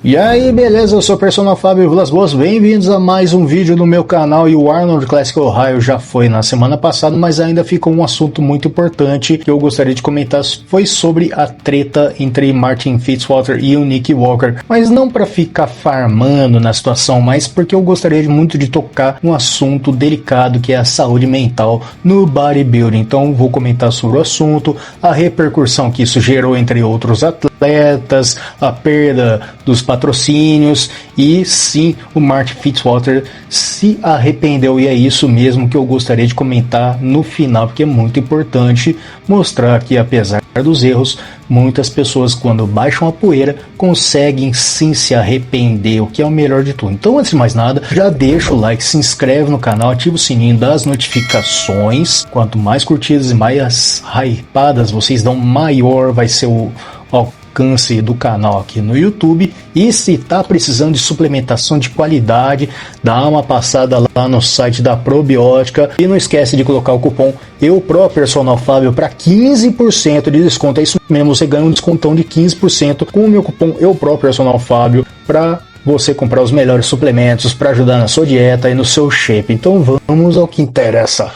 E aí, beleza? Eu sou o Personal Fábio Vilas Boas, bem-vindos a mais um vídeo no meu canal. E o Arnold Classic Ohio já foi na semana passada, mas ainda ficou um assunto muito importante que eu gostaria de comentar, foi sobre a treta entre Martin Fitzwater e o Nick Walker, mas não para ficar farmando na situação, mas porque eu gostaria muito de tocar um assunto delicado que é a saúde mental no bodybuilding. Então vou comentar sobre o assunto, a repercussão que isso gerou entre outros atletas, a perda dos patrocínios e sim, o Martin Fitzwater se arrependeu, e é isso mesmo que eu gostaria de comentar no final, porque é muito importante mostrar que apesar dos erros, muitas pessoas quando baixam a poeira conseguem sim se arrepender, o que é o melhor de tudo. Então, antes de mais nada, já deixa o like, se inscreve no canal, ativa o sininho das notificações. Quanto mais curtidas e mais hypadas vocês dão, maior vai ser o alcance do canal aqui no YouTube. E se tá precisando de suplementação de qualidade, dá uma passada lá no site da Probiótica e não esquece de colocar o cupom EUPROPERSONALFábio para 15% de desconto. É isso mesmo, você ganha um descontão de 15% com o meu cupom EUPROPERSONALFábio para você comprar os melhores suplementos para ajudar na sua dieta e no seu shape. Então vamos ao que interessa.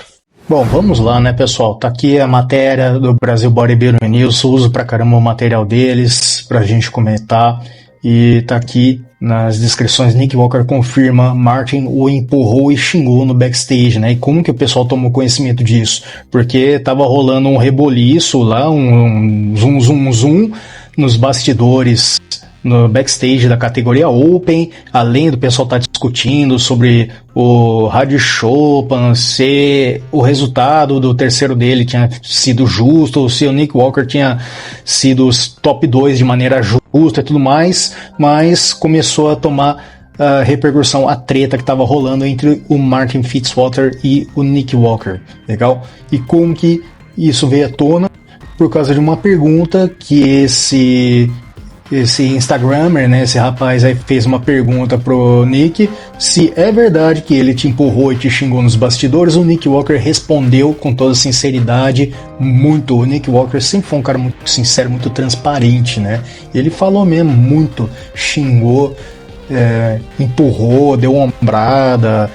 Bom, vamos lá, né, pessoal? Tá aqui a matéria do Brasil Bodybuilding News, uso pra caramba o material deles pra gente comentar, e tá aqui nas descrições. Nick Walker confirma Martin o empurrou e xingou no backstage, né? E como que o pessoal tomou conhecimento disso? Porque tava rolando um reboliço lá, um zoom nos bastidores, no backstage da categoria Open, além do pessoal estar discutindo sobre o Rádio Chopin, se o resultado do terceiro dele tinha sido justo, se o Nick Walker tinha sido os top 2 de maneira justa e tudo mais, mas começou a tomar repercussão a treta que estava rolando entre o Martin Fitzwater e o Nick Walker, legal? E como que isso veio à tona? Por causa de uma pergunta que esse Instagrammer, né, esse rapaz aí fez uma pergunta pro Nick, se é verdade que ele te empurrou e te xingou nos bastidores. O Nick Walker respondeu com toda sinceridade, o Nick Walker sempre foi um cara muito sincero, muito transparente, né, ele falou mesmo, muito, xingou, empurrou, deu ombrada,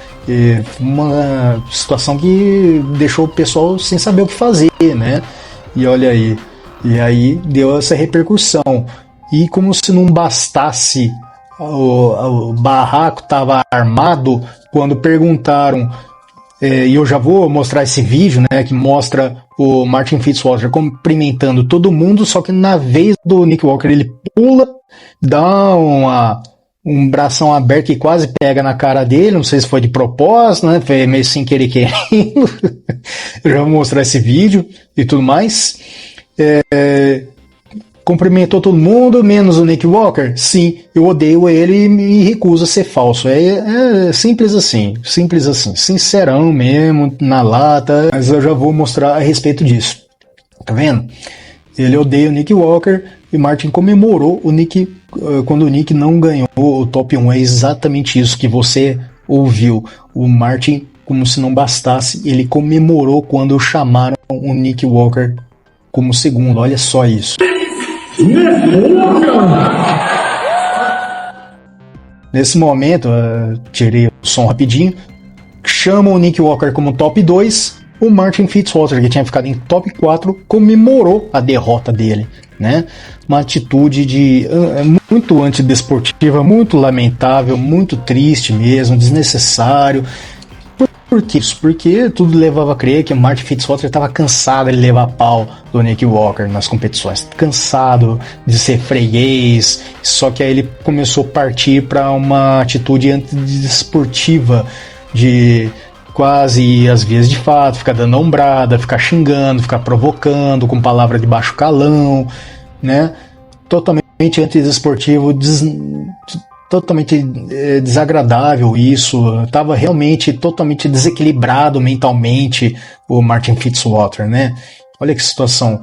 uma situação que deixou o pessoal sem saber o que fazer, né, e olha aí, e aí deu essa repercussão. E como se não bastasse, o barraco estava armado quando perguntaram, e eu já vou mostrar esse vídeo, né, que mostra o Martin Fitzwater cumprimentando todo mundo, só que na vez do Nick Walker ele pula, dá um bração aberto e quase pega na cara dele, não sei se foi de propósito, né, foi meio sem querer querendo. Eu já vou mostrar esse vídeo e tudo mais. Cumprimentou todo mundo, menos o Nick Walker? Sim, eu odeio ele e me recuso a ser falso. É simples assim, sincerão mesmo, na lata, mas eu já vou mostrar a respeito disso. Tá vendo? Ele odeia o Nick Walker e Martin comemorou o Nick quando o Nick não ganhou o top 1. É exatamente isso que você ouviu. O Martin, como se não bastasse, ele comemorou quando chamaram o Nick Walker como segundo. Olha só isso. Nesse momento, tirei o som rapidinho, chamam o Nick Walker como top 2, o Martin Fitzwater, que tinha ficado em top 4, comemorou a derrota dele, né? Uma atitude muito antidesportiva, muito lamentável, muito triste mesmo, desnecessário. Por que isso? Porque tudo levava a crer que o Martin Fitzwater estava cansado de levar pau do Nick Walker nas competições, cansado de ser freguês, só que aí ele começou a partir para uma atitude antidesportiva, de quase ir às vias de fato, ficar dando ombrada, ficar xingando, ficar provocando com palavra de baixo calão, né? Totalmente antidesportivo, totalmente desagradável isso, estava realmente totalmente desequilibrado mentalmente o Martin Fitzwater, né? Olha que situação.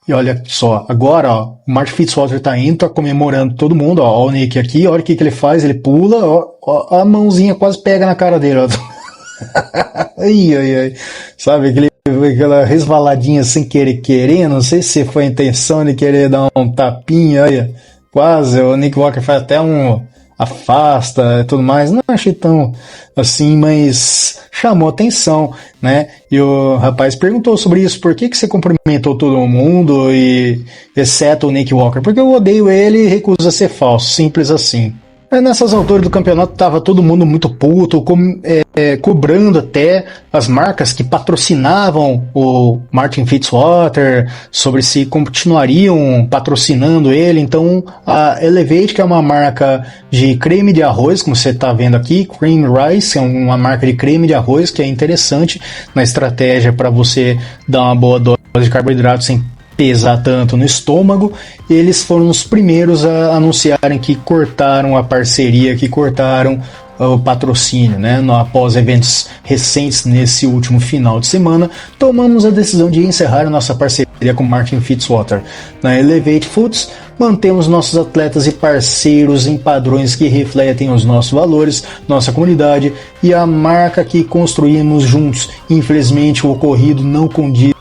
E olha só, agora ó, o Martin Fitzwater tá indo, tá comemorando todo mundo, ó o Nick aqui, olha o que ele faz, ele pula, ó, a mãozinha quase pega na cara dele, ó. ai, sabe, aquela resvaladinha sem querer, não sei se foi a intenção de querer dar um tapinha, olha. quase, o Nick Walker faz até um afasta e tudo mais, não achei tão assim, mas chamou atenção, né? E o rapaz perguntou sobre isso, por que você cumprimentou todo mundo, exceto o Nick Walker? Porque eu odeio ele e recuso a ser falso, simples assim. Nessas alturas do campeonato tava todo mundo muito puto, cobrando até as marcas que patrocinavam o Martin Fitzwater sobre se continuariam patrocinando ele. Então a Elevate, que é uma marca de creme de arroz, como você está vendo aqui, Cream Rice, é uma marca de creme de arroz que é interessante na estratégia para você dar uma boa dose de carboidrato sem pesar tanto no estômago. Eles foram os primeiros a anunciarem que cortaram a parceria, que cortaram o patrocínio, né? Após eventos recentes nesse último final de semana, tomamos a decisão de encerrar a nossa parceria com Martin Fitzwater. Na Elevate Foods, mantemos nossos atletas e parceiros em padrões que refletem os nossos valores, nossa comunidade e a marca que construímos juntos. Infelizmente, o ocorrido não condiz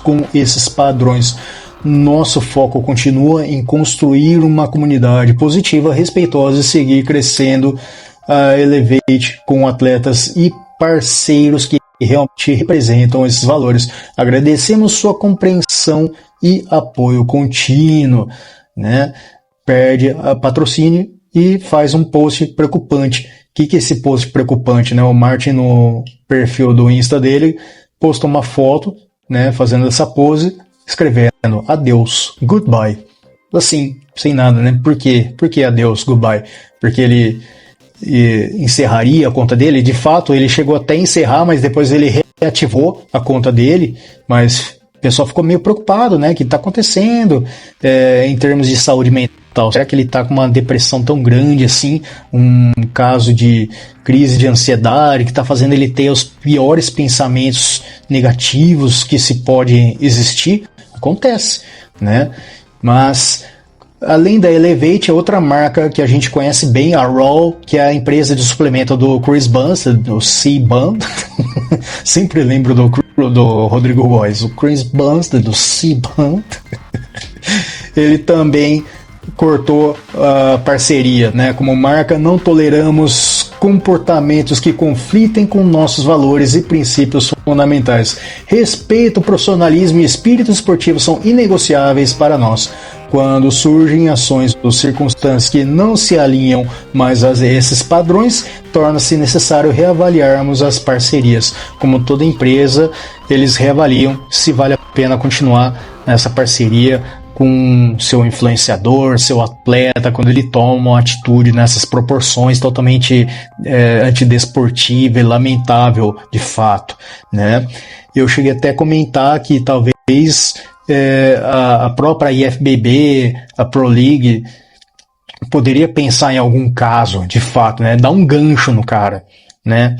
com esses padrões. Nosso foco continua em construir uma comunidade positiva, respeitosa e seguir crescendo a Elevate com atletas e parceiros que realmente representam esses valores. Agradecemos sua compreensão e apoio contínuo, né? Perde a patrocínio e faz um post preocupante. O que é esse post preocupante, né? O Martin, no perfil do Insta dele, postou uma foto, né, fazendo essa pose, escrevendo adeus, goodbye. Assim, sem nada, né? Por quê? Por que adeus, goodbye? Porque ele encerraria a conta dele. De fato, ele chegou até a encerrar, mas depois ele reativou a conta dele. Mas o pessoal ficou meio preocupado, né? O que está acontecendo em termos de saúde mental? Será que ele está com uma depressão tão grande assim? Um caso de crise de ansiedade que está fazendo ele ter os piores pensamentos negativos que se pode existir? Acontece, né? Mas além da Elevate, outra marca que a gente conhece bem, a Raw, que é a empresa de suplemento do Chris Bumstead, do C-Bum. Sempre lembro do Rodrigo Góes, o Chris Bumstead, do C-Bum. Ele também cortou a parceria, né? Como marca, não toleramos comportamentos que conflitem com nossos valores e princípios fundamentais. Respeito, profissionalismo e espírito esportivo são inegociáveis para nós. Quando surgem ações ou circunstâncias que não se alinham mais a esses padrões, torna-se necessário reavaliarmos as parcerias. Como toda empresa, eles reavaliam se vale a pena continuar nessa parceria com seu influenciador, seu atleta, quando ele toma uma atitude nessas proporções totalmente antidesportiva e lamentável de fato, né? Eu cheguei até a comentar que talvez a própria IFBB, a Pro League, poderia pensar em algum caso, de fato, né? Dar um gancho no cara, né?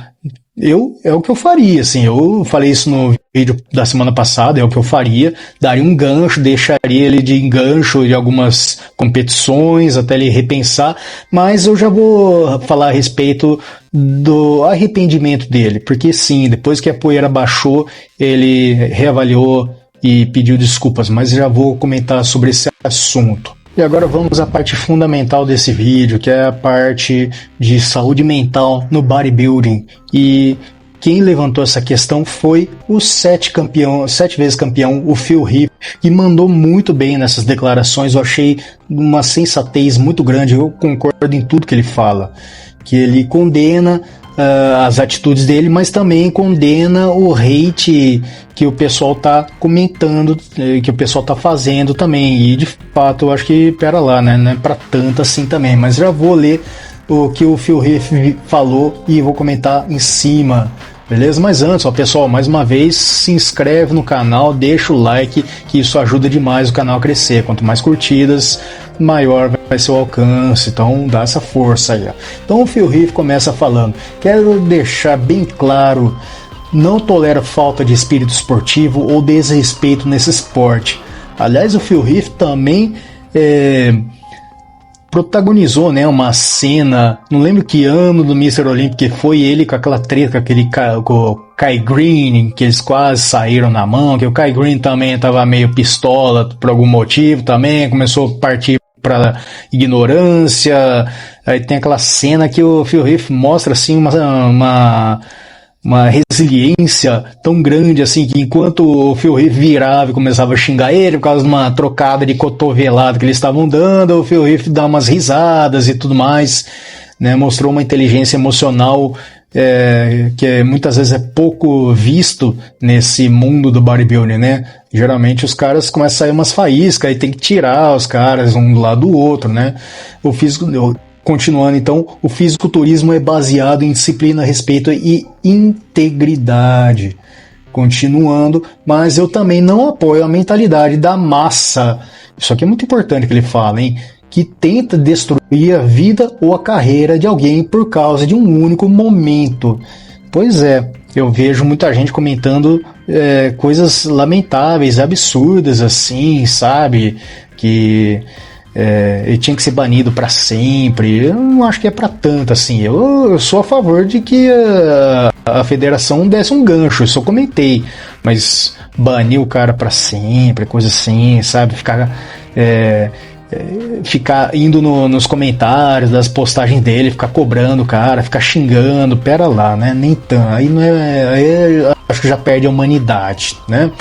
É o que eu faria, assim, eu falei isso no vídeo da semana passada, é o que eu faria, daria um gancho, deixaria ele de engancho de algumas competições, até ele repensar, mas eu já vou falar a respeito do arrependimento dele, porque sim, depois que a poeira baixou, ele reavaliou e pediu desculpas, mas já vou comentar sobre esse assunto. E agora vamos à parte fundamental desse vídeo, que é a parte de saúde mental no bodybuilding. E quem levantou essa questão foi o 7 vezes campeão, o Phil Heath, que mandou muito bem nessas declarações. Eu achei uma sensatez muito grande, eu concordo em tudo que ele fala. Que ele condena as atitudes dele, mas também condena o hate que o pessoal tá comentando, que o pessoal tá fazendo também, e de fato eu acho que, pera lá, né, não é pra tanto assim também, mas já vou ler o que o Phil Heath falou e vou comentar em cima, beleza? Mas antes, ó, pessoal, mais uma vez, se inscreve no canal, deixa o like, que isso ajuda demais o canal a crescer. Quanto mais curtidas, maior vai ser o alcance, então dá essa força aí, ó. Então o Phil Heath começa falando: quero deixar bem claro, não tolero falta de espírito esportivo ou desrespeito nesse esporte. Aliás, o Phil Heath também protagonizou, né, uma cena, não lembro que ano do Mr. Olympic, que foi ele com aquela treta com o Kai Green, que eles quase saíram na mão, que o Kai Green também estava meio pistola por algum motivo também, começou a partir pra ignorância. Aí tem aquela cena que o Phil Heath mostra assim uma resiliência tão grande assim que enquanto o Phil Heath virava e começava a xingar ele por causa de uma trocada de cotovelada que eles estavam dando, o Phil Heath dá umas risadas e tudo mais, né? Mostrou uma inteligência emocional que muitas vezes é pouco visto nesse mundo do bodybuilding, né? Geralmente os caras começam a sair umas faíscas e tem que tirar os caras um do lado do outro, né? Continuando então, o fisiculturismo é baseado em disciplina, respeito e integridade. Continuando, mas eu também não apoio a mentalidade da massa. Isso aqui é muito importante que ele fala, hein? Que tenta destruir a vida ou a carreira de alguém por causa de um único momento. Pois é, eu vejo muita gente comentando coisas lamentáveis, absurdas assim, sabe? Que ele tinha que ser banido para sempre. Eu não acho que é para tanto assim. Eu sou a favor de que a federação desse um gancho, isso eu comentei. Mas banir o cara para sempre, coisa assim, sabe? Ficar indo nos comentários das postagens dele, ficar cobrando o cara, ficar xingando, pera lá, né? Nem tanto. Aí não aí acho que já perde a humanidade, né?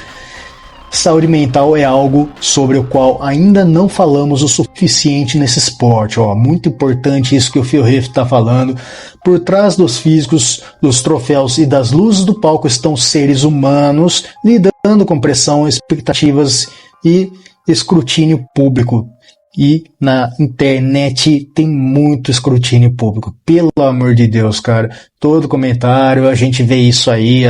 Saúde mental é algo sobre o qual ainda não falamos o suficiente nesse esporte. Muito importante isso que o Phil Heath está falando. Por trás dos físicos, dos troféus e das luzes do palco estão seres humanos lidando com pressão, expectativas e escrutínio público. E na internet tem muito escrutínio público. Pelo amor de Deus, cara. Todo comentário a gente vê isso aí.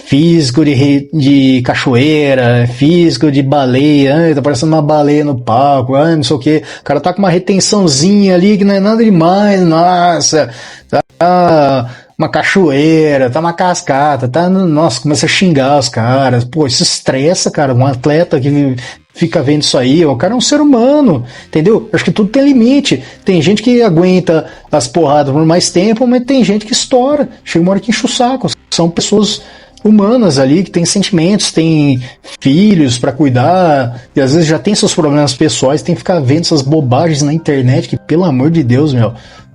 Físico de cachoeira, físico de baleia, tá parecendo uma baleia no palco, não sei o que. O cara tá com uma retençãozinha ali que não é nada demais, nossa, tá uma cachoeira, tá uma cascata, nossa, começa a xingar os caras. Pô, isso estressa, cara, um atleta que fica vendo isso aí, o cara é um ser humano, entendeu? Acho que tudo tem limite. Tem gente que aguenta as porradas por mais tempo, mas tem gente que estoura, chega uma hora que enche o saco. São pessoas humanas ali, que tem sentimentos, tem filhos para cuidar, e às vezes já tem seus problemas pessoais, tem que ficar vendo essas bobagens na internet, que pelo amor de Deus,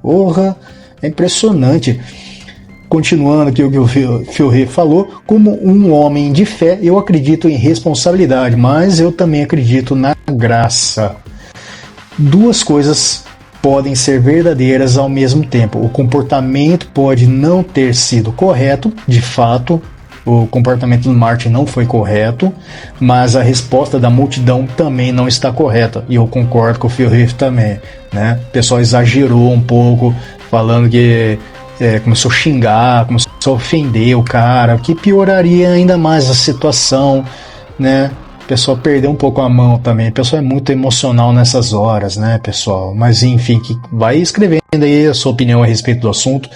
porra, é impressionante. Continuando aqui o que o Phil Heath falou, como um homem de fé, eu acredito em responsabilidade, mas eu também acredito na graça. Duas coisas podem ser verdadeiras ao mesmo tempo. O comportamento pode não ter sido correto, de fato, o comportamento do Martin não foi correto, mas a resposta da multidão também não está correta, e eu concordo com o Phil Heath também, né? O pessoal exagerou um pouco, falando que começou a xingar, começou a ofender o cara, o que pioraria ainda mais a situação, né? O pessoal perdeu um pouco a mão também, o pessoal é muito emocional nessas horas, né, pessoal? Mas enfim, que vai escrevendo aí a sua opinião a respeito do assunto.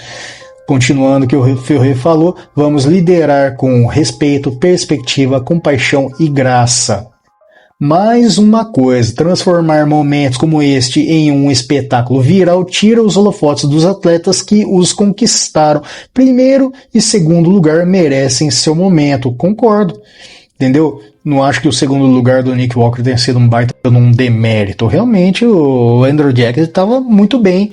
Continuando o que o Phil Heath falou, vamos liderar com respeito, perspectiva, compaixão e graça. Mais uma coisa, transformar momentos como este em um espetáculo viral tira os holofotes dos atletas que os conquistaram. Primeiro e segundo lugar merecem seu momento, concordo, entendeu? Não acho que o segundo lugar do Nick Walker tenha sido um baita num demérito. Realmente o Andrew Jackson estava muito bem.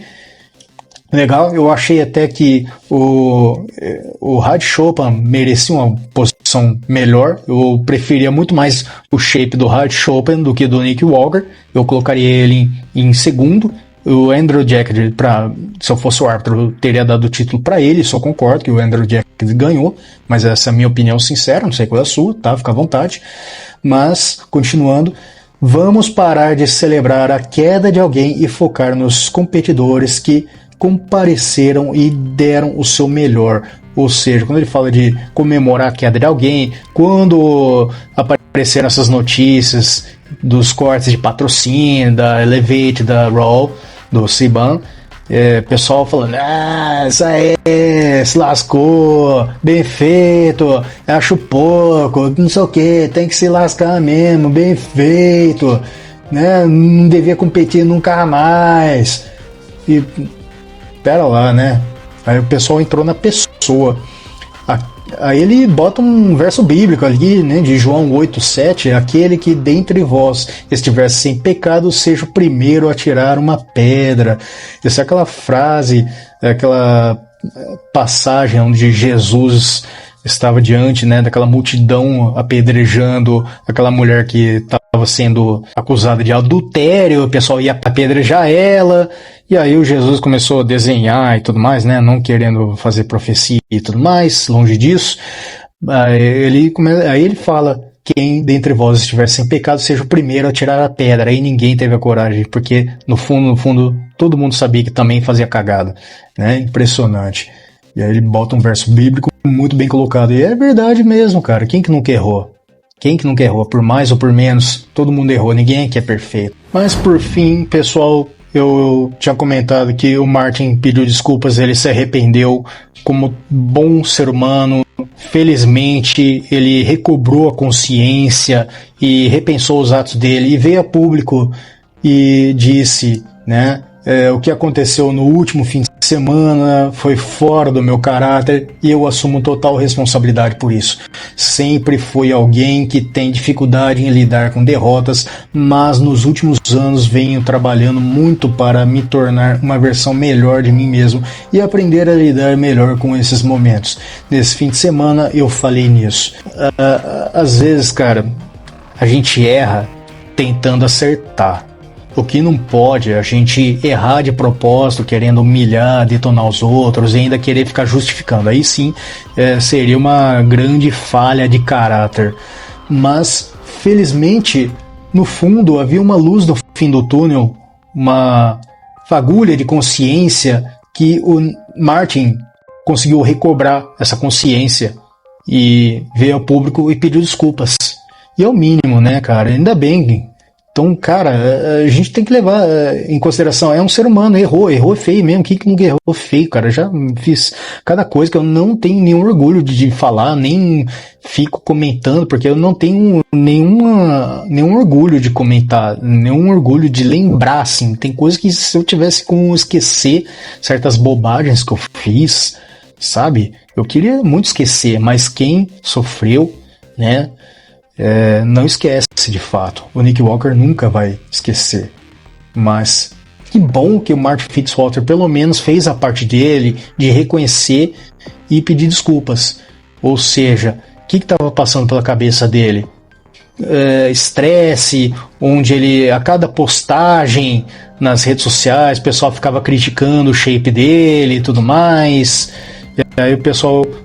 Legal, eu achei até que o Rad Chopin merecia uma posição melhor. Eu preferia muito mais o shape do Rad Chopin do que do Nick Walker. Eu colocaria ele em segundo. O Andrew Jackson, se eu fosse o árbitro, eu teria dado o título para ele. Só concordo que o Andrew Jackson ganhou, mas essa é a minha opinião sincera, não sei qual é a sua, tá? Fica à vontade. Mas, continuando, vamos parar de celebrar a queda de alguém e focar nos competidores que compareceram e deram o seu melhor. Ou seja, quando ele fala de comemorar a queda de alguém, quando apareceram essas notícias dos cortes de patrocínio da Elevate, da Raw, do Siban, pessoal falando, isso aí, se lascou, bem feito, acho pouco, não sei o que, tem que se lascar mesmo, bem feito, né? Não devia competir nunca mais. E pera lá, né? Aí o pessoal entrou na pessoa. Aí ele bota um verso bíblico ali, né, de João 8:7, aquele que dentre vós estiver sem pecado, seja o primeiro a tirar uma pedra. Essa é aquela frase, aquela passagem onde Jesus estava diante, né, daquela multidão apedrejando aquela mulher que estava sendo acusada de adultério, o pessoal ia apedrejar ela, e aí o Jesus começou a desenhar e tudo mais, né, não querendo fazer profecia e tudo mais, longe disso. Aí ele fala: quem dentre vós estiver sem pecado seja o primeiro a tirar a pedra. Aí ninguém teve a coragem, porque no fundo, todo mundo sabia que também fazia cagada, né, impressionante. E aí ele bota um verso bíblico muito bem colocado. E é verdade mesmo, cara. Quem que nunca errou? Quem que nunca errou? Por mais ou por menos, todo mundo errou. Ninguém aqui é perfeito. Mas por fim, pessoal, eu tinha comentado que o Martin pediu desculpas. Ele se arrependeu como bom ser humano. Felizmente, ele recobrou a consciência e repensou os atos dele. E veio a público e disse, né? O que aconteceu no último fim de semana foi fora do meu caráter e eu assumo total responsabilidade por isso. Sempre fui alguém que tem dificuldade em lidar com derrotas, mas nos últimos anos venho trabalhando muito para me tornar uma versão melhor de mim mesmo e aprender a lidar melhor com esses momentos. Nesse fim de semana eu falei nisso. Às vezes, cara, a gente erra tentando acertar. O que não pode é a gente errar de propósito, querendo humilhar, detonar os outros e ainda querer ficar justificando. Aí sim, seria uma grande falha de caráter. Mas, felizmente, no fundo havia uma luz no fim do túnel, uma fagulha de consciência que o Martin conseguiu recobrar essa consciência e veio ao público e pediu desculpas. E é o mínimo, né, cara? Ainda bem. Então, cara, a gente tem que levar em consideração, é um ser humano, errou feio mesmo, quem que nunca errou feio, cara? Eu já fiz cada coisa que eu não tenho nenhum orgulho de falar, nem fico comentando, porque eu não tenho nenhum orgulho de comentar, nenhum orgulho de lembrar, assim. Tem coisas que se eu tivesse como esquecer certas bobagens que eu fiz, sabe? Eu queria muito esquecer, mas quem sofreu, né? Não esquece de fato. O Nick Walker nunca vai esquecer. Mas que bom que o Martin Fitzwater pelo menos fez a parte dele de reconhecer e pedir desculpas. Ou seja, o que estava passando pela cabeça dele? Estresse, onde ele, a cada postagem nas redes sociais, o pessoal ficava criticando o shape dele e tudo mais.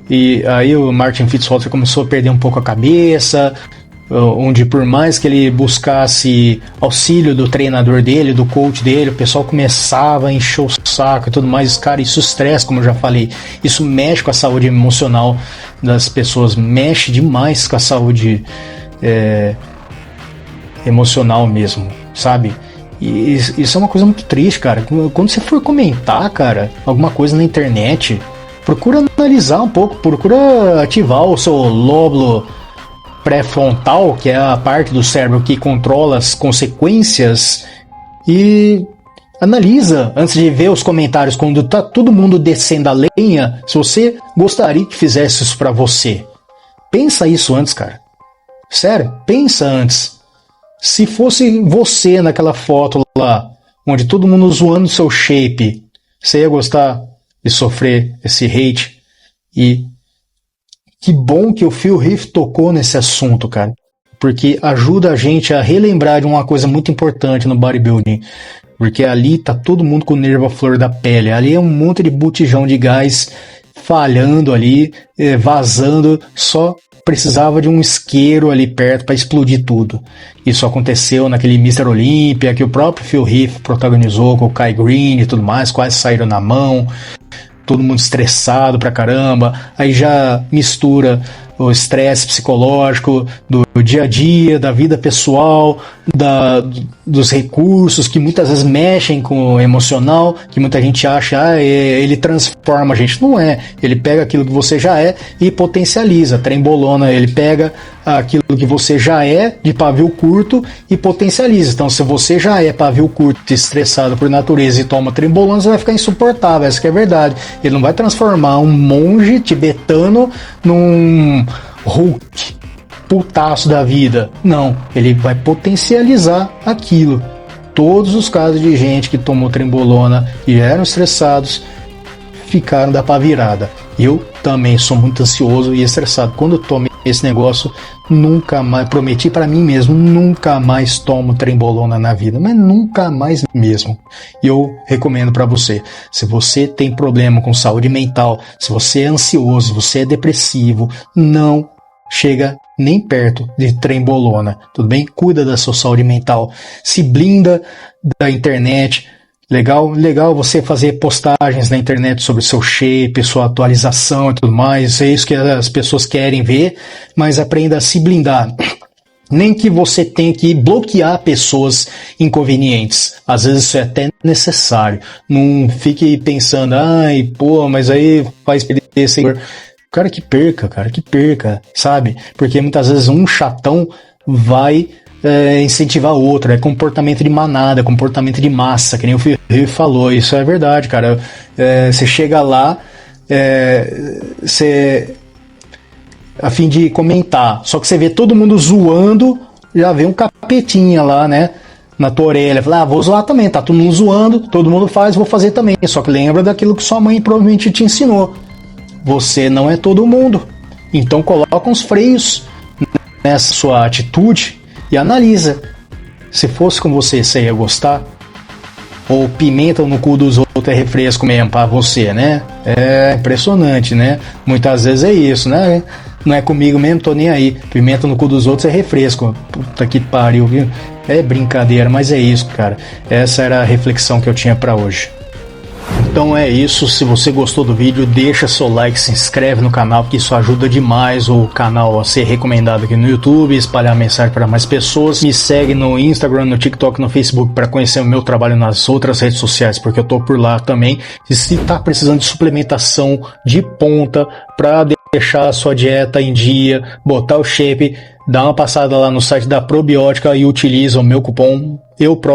E aí o Martin Fitzwater começou a perder um pouco a cabeça, onde por mais que ele buscasse auxílio do treinador dele, do coach dele, o pessoal começava a encher o saco e tudo mais. Cara, isso estressa, como eu já falei, isso mexe com a saúde emocional das pessoas, mexe demais com a saúde emocional mesmo, sabe? E isso é uma coisa muito triste, cara. Quando você for comentar, cara, alguma coisa na internet, procura analisar um pouco, procura ativar o seu lóbulo pré-frontal, que é a parte do cérebro que controla as consequências, e analisa antes de ver os comentários quando tá todo mundo descendo a lenha, se você gostaria que fizesse isso pra você. Pensa isso antes, cara. Sério, pensa antes. Se fosse você naquela foto lá, onde todo mundo zoando seu shape, você ia gostar de sofrer esse hate? E que bom que o Phil Heath tocou nesse assunto, cara, porque ajuda a gente a relembrar de uma coisa muito importante no bodybuilding, porque ali tá todo mundo com o nervo à flor da pele, ali é um monte de botijão de gás falhando ali, vazando, só precisava de um isqueiro ali perto para explodir tudo. Isso aconteceu naquele Mr. Olympia, que o próprio Phil Heath protagonizou com o Kai Greene e tudo mais, quase saíram na mão. Todo mundo estressado pra caramba, aí já mistura o estresse psicológico do dia a dia, da vida pessoal, dos recursos que muitas vezes mexem com o emocional, que muita gente acha, ele transforma a gente. Não é. Ele pega aquilo que você já é e potencializa. Trembolona, ele pega aquilo que você já é de pavio curto e potencializa. Então, se você já é pavio curto, estressado por natureza e toma trembolona, você vai ficar insuportável. Essa que é a verdade. Ele não vai transformar um monge tibetano num Hulk putaço da vida. Não, ele vai potencializar aquilo. Todos os casos de gente que tomou trembolona e eram estressados ficaram da pá virada. Eu também sou muito ansioso e estressado. Quando eu tomei esse negócio, nunca mais, prometi para mim mesmo, nunca mais tomo trembolona na vida, mas nunca mais mesmo. E eu recomendo para você, se você tem problema com saúde mental, se você é ansioso, se você é depressivo, não chega nem perto de trembolona, tudo bem? Cuida da sua saúde mental, se blinda da internet. Legal você fazer postagens na internet sobre seu shape, sua atualização e tudo mais. É isso que as pessoas querem ver, mas aprenda a se blindar. Nem que você tenha que bloquear pessoas inconvenientes. Às vezes isso é até necessário. Não fique pensando, mas aí faz perder seguidor. Cara que perca, sabe? Porque muitas vezes um chatão vai incentivar o outro, é comportamento de manada, comportamento de massa, que nem o Felipe falou, isso é verdade, cara. Você chega lá, a fim de comentar, só que você vê todo mundo zoando, já vê um capetinha lá, né, na tua orelha, fala, vou zoar também, tá todo mundo zoando, todo mundo faz, vou fazer também, só que lembra daquilo que sua mãe provavelmente te ensinou, você não é todo mundo, então coloca uns freios nessa sua atitude e analisa. Se fosse com você ia gostar? Ou pimenta no cu dos outros é refresco mesmo pra você, né? É impressionante, né? Muitas vezes é isso, né? Não é comigo mesmo, tô nem aí. Pimenta no cu dos outros é refresco. Puta que pariu, viu? É brincadeira, mas é isso, cara. Essa era a reflexão que eu tinha pra hoje. Então é isso, se você gostou do vídeo, deixa seu like, se inscreve no canal, que isso ajuda demais o canal a ser recomendado aqui no YouTube, espalhar a mensagem para mais pessoas. Me segue no Instagram, no TikTok, no Facebook para conhecer o meu trabalho nas outras redes sociais, porque eu tô por lá também. E se tá precisando de suplementação de ponta para deixar a sua dieta em dia, botar o shape, dá uma passada lá no site da Probiótica e utiliza o meu cupom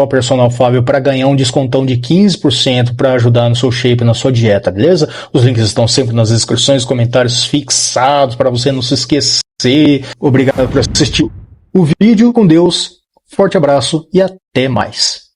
Personal Fábio para ganhar um descontão de 15% para ajudar no seu shape, na sua dieta, beleza? Os links estão sempre nas descrições, comentários fixados para você não se esquecer. Obrigado por assistir o vídeo, com Deus, forte abraço e até mais.